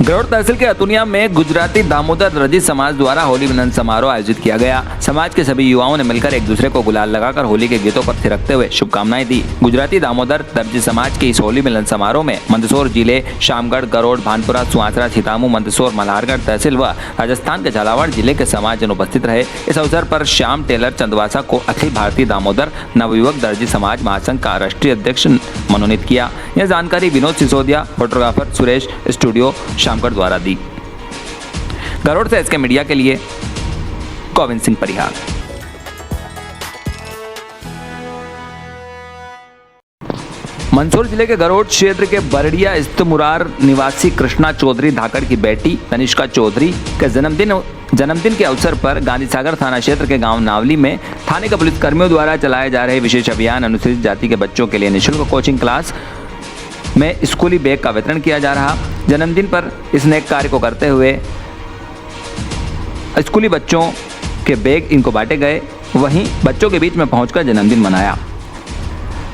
गरोड़ तहसील के अतुनिया में गुजराती दामोदर दर्जी समाज द्वारा होली मिलन समारोह आयोजित किया गया। समाज के सभी युवाओं ने मिलकर एक दूसरे को गुलाल लगाकर होली के गीतों पर थिरकते हुए शुभकामनाएं दी। गुजराती दामोदर दर्जी समाज के इस होली मिलन समारोह में मंदसौर जिले शामगढ़, गरोड़, भानपुरा, सुवासरा, छितामू, मंदसौर, मल्हारगढ़ तहसील व राजस्थान के झालावाड़ जिले के समाजजन उपस्थित रहे। इस अवसर पर श्याम टेलर चंदवासा को अखिल भारतीय दामोदर नवयुवक दर्जी समाज महासंघ का राष्ट्रीय अध्यक्ष मनोनीत किया। यह जानकारी विनोद सिसोदिया, फोटोग्राफर सुरेश स्टूडियो शामगढ़ द्वारा दी। गरोड़ से एसके मीडिया के लिए गोविंद सिंह परिहार। मंदसौर जिले के गरोड़ क्षेत्र के बरड़िया स्थित मुरार निवासी कृष्णा चौधरी धाकड़ की बेटी तनिष्का चौधरी के जन्मदिन के अवसर पर गांधी सागर थाना क्षेत्र के गांव नावली में थाने के पुलिस कर्मियों द्वारा चलाए जा रहे विशेष अभियान अनुसूचित जाति के बच्चों के लिए निःशुल्क कोचिंग क्लास में स्कूली बैग का वितरण किया जा रहा। जन्मदिन पर इस नेक कार्य को करते हुए स्कूली बच्चों के बैग इनको बांटे गए। वहीं बच्चों के बीच में पहुंचकर जन्मदिन मनाया।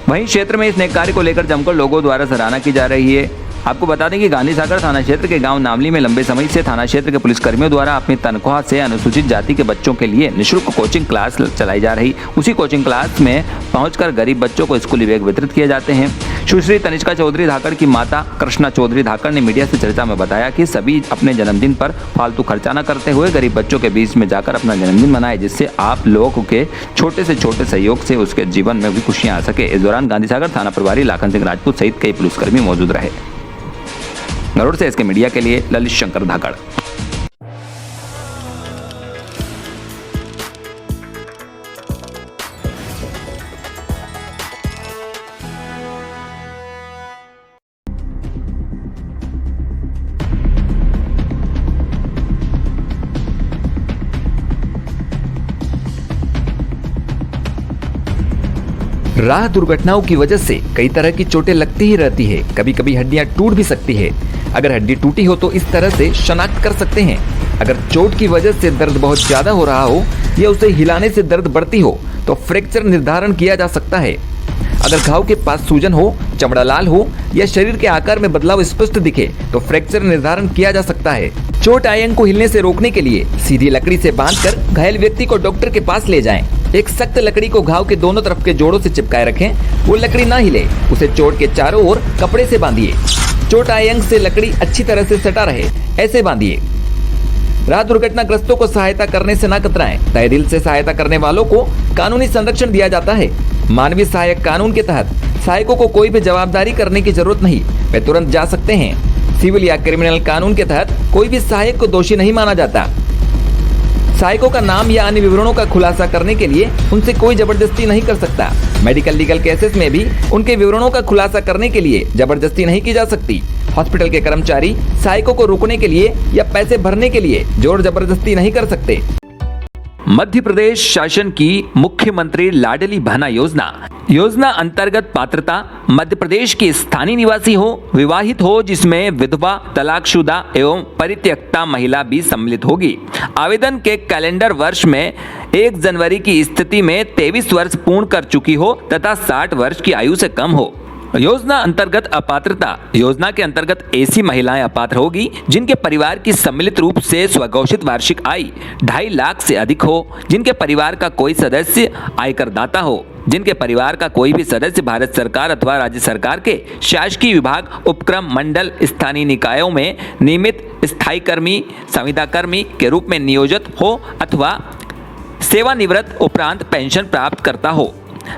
वहीं क्षेत्र में इस नेक कार्य को लेकर जमकर लोगों द्वारा सराहना की जा रही है। आपको बता दें कि गांधी सागर थाना क्षेत्र के गांव नावली में लंबे समय से थाना क्षेत्र के पुलिस कर्मियों द्वारा अपनी तनख्वाह से अनुसूचित जाति के बच्चों के लिए निःशुल्क कोचिंग क्लास चलाई जा रही। उसी कोचिंग क्लास में पहुंचकर गरीब बच्चों को स्कूली बैग वितरित किए जाते हैं। सुश्री तनिष्का चौधरी धाकड़ की माता कृष्णा चौधरी धाकड़ ने मीडिया से चर्चा में बताया कि सभी अपने जन्मदिन पर फालतू खर्चा न करते हुए गरीब बच्चों के बीच में जाकर अपना जन्मदिन मनाए, जिससे आप लोगों के छोटे से छोटे सहयोग से उसके जीवन में भी खुशियां आ सके। इस दौरान गांधी सागर थाना प्रभारी लाखन सिंह राजपूत सहित कई पुलिसकर्मी मौजूद रहे। गरुड़ से इसके मीडिया के लिए ललित शंकर धाकड़। राह दुर्घटनाओं की वजह से कई तरह की चोटें लगती ही रहती है। कभी कभी हड्डियां टूट भी सकती है। अगर हड्डी टूटी हो तो इस तरह से शनाख्त कर सकते हैं। अगर चोट की वजह से दर्द बहुत ज्यादा हो रहा हो या उसे हिलाने से दर्द बढ़ती हो तो फ्रैक्चर निर्धारण किया जा सकता है। अगर घाव के पास सूजन हो, चमड़ा लाल हो या शरीर के आकार में बदलाव स्पष्ट दिखे तो फ्रैक्चर निर्धारण किया जा सकता है। चोट आयंग को हिलने से रोकने के लिए सीधी लकड़ी से बांधकर घायल व्यक्ति को डॉक्टर के पास ले जाएं। एक सख्त लकड़ी को घाव के दोनों तरफ के जोड़ों से चिपकाए रखें। वो लकड़ी ना हिले, उसे चोट के चारों ओर कपड़े से बांधिए। चोट आयंग से लकड़ी अच्छी तरह से सटा रहे, ऐसे बांधिए। राह दुर्घटनाग्रस्तों को सहायता करने से न कतराएं। तहे दिल से सहायता करने वालों को कानूनी संरक्षण दिया जाता है। मानवीय सहायक कानून के तहत सहायकों को कोई भी जवाबदारी करने की जरूरत नहीं, वे तुरंत जा सकते हैं। सिविल या क्रिमिनल कानून के तहत कोई भी सहायक को दोषी नहीं माना जाता। सहायकों का नाम या अन्य विवरणों का खुलासा करने के लिए उनसे कोई जबरदस्ती नहीं कर सकता। मेडिकल लीगल केसेस में भी उनके विवरणों का खुलासा करने के लिए जबरदस्ती नहीं की जा सकती। हॉस्पिटल के कर्मचारी सहायकों को रोकने के लिए या पैसे भरने के लिए जोर जबरदस्ती नहीं कर सकते। मध्य प्रदेश शासन की मुख्यमंत्री लाडली बहना योजना अंतर्गत पात्रता मध्य प्रदेश की स्थानीय निवासी हो, विवाहित हो, जिसमें विधवा, तलाकशुदा एवं परित्यक्ता महिला भी सम्मिलित होगी। आवेदन के कैलेंडर वर्ष में 1 जनवरी की स्थिति में 23 वर्ष पूर्ण कर चुकी हो तथा 60 वर्ष की आयु से कम हो। योजना अंतर्गत अपात्रता योजना के अंतर्गत ऐसी महिलाएं अपात्र होगी जिनके परिवार की सम्मिलित रूप से स्वघोषित वार्षिक आय 2.5 लाख से अधिक हो, जिनके परिवार का कोई सदस्य आयकर दाता हो, जिनके परिवार का कोई भी सदस्य भारत सरकार अथवा राज्य सरकार के शासकीय विभाग, उपक्रम, मंडल, स्थानीय निकायों में नियमित स्थायी कर्मी, संविदा कर्मी के रूप में नियोजित हो अथवा सेवानिवृत्त उपरांत पेंशन प्राप्त करता हो,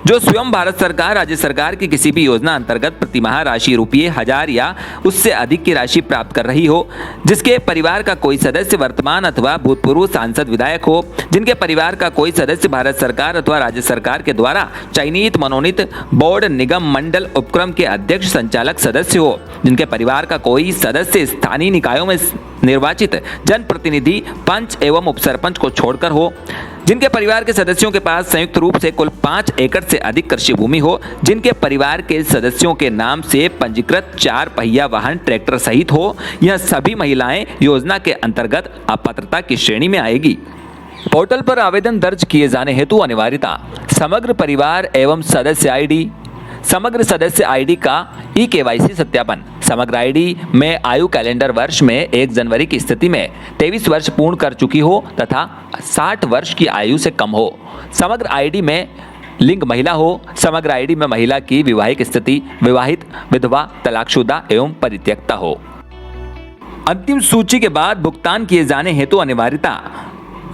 जो स्वयं भारत सरकार, राज्य सरकार की किसी भी योजना अंतर्गत प्रतिमाह राशि ₹1000 या उससे अधिक की राशि प्राप्त कर रही हो, जिसके परिवार का कोई सदस्य वर्तमान अथवा भूतपूर्व सांसद विधायक हो, जिनके परिवार का कोई सदस्य भारत सरकार अथवा राज्य सरकार के द्वारा चयनित मनोनीत बोर्ड, निगम, मंडल, उपक्रम के अध्यक्ष, संचालक सदस्य हो, जिनके परिवार का कोई सदस्य स्थानीय निकायों में निर्वाचित जनप्रतिनिधि, पंच एवं उपसरपंच को छोड़कर हो, जिनके परिवार के सदस्यों के पास संयुक्त रूप से कुल 5 एकड़ से अधिक कृषि भूमि हो, जिनके परिवार के सदस्यों के नाम से पंजीकृत 4 पहिया वाहन ट्रैक्टर सहित हो, यह सभी महिलाएं योजना के अंतर्गत अपात्रता की श्रेणी में आएगी। पोर्टल पर आवेदन दर्ज किए जाने हेतु अनिवार्यता: समग्र परिवार एवं सदस्य आईडी, समग्र सदस्य आईडी का ई-केवाईसी सत्यापन। समग्र आईडी में आयु कैलेंडर वर्ष में 1 जनवरी की स्थिति में 23 वर्ष पूर्ण कर चुकी हो तथा 60 वर्ष की आयु से कम हो। समग्र आईडी में लिंग महिला हो। समग्र आईडी में महिला की विवाहिक स्थिति विवाहित, विधवा, तलाकशुदा एवं परित्यक्ता हो। अंतिम सूची के बाद भुगतान किए जाने हेतु अनिवार्यता।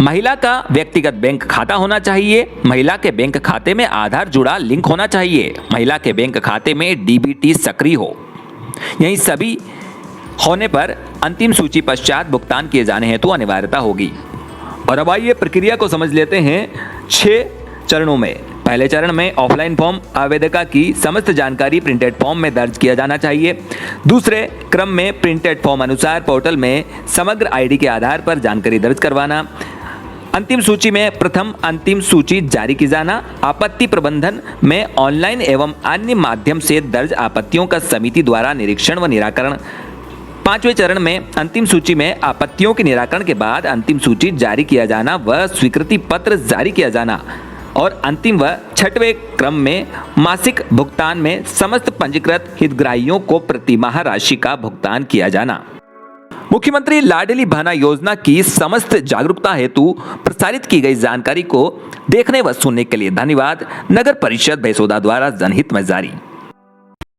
महिला का व्यक्तिगत बैंक खाता होना चाहिए। महिला के बैंक खाते में आधार जुड़ा लिंक होना चाहिए। महिला के बैंक खाते में डीबीटी सक्रिय हो। यही सभी होने पर अंतिम सूची पश्चात भुगतान किए जाने हेतु अनिवार्यता होगी। और अब आइए प्रक्रिया को समझ लेते हैं 6 चरणों में। पहले चरण में ऑफलाइन फॉर्म आवेदका की समस्त जानकारी प्रिंटेड फॉर्म में दर्ज किया जाना चाहिए। दूसरे क्रम में प्रिंटेड फॉर्म अनुसार पोर्टल में समग्र आईडी के आधार पर जानकारी दर्ज करवाना। अंतिम सूची में प्रथम अंतिम सूची जारी की जाना। आपत्ति प्रबंधन में ऑनलाइन एवं अन्य माध्यम से दर्ज आपत्तियों का समिति द्वारा निरीक्षण व निराकरण। 5वें चरण में अंतिम सूची में आपत्तियों के निराकरण के बाद अंतिम सूची जारी किया जाना व स्वीकृति पत्र जारी किया जाना। और अंतिम व 6वें क्रम में मासिक भुगतान में समस्त पंजीकृत हितग्राहियों को प्रतिमाह राशि का भुगतान किया जाना। मुख्यमंत्री लाडली बहना योजना की समस्त जागरूकता हेतु प्रसारित की गई जानकारी को देखने व सुनने के लिए धन्यवाद। नगर परिषद भैंसोदा द्वारा जनहित में जारी।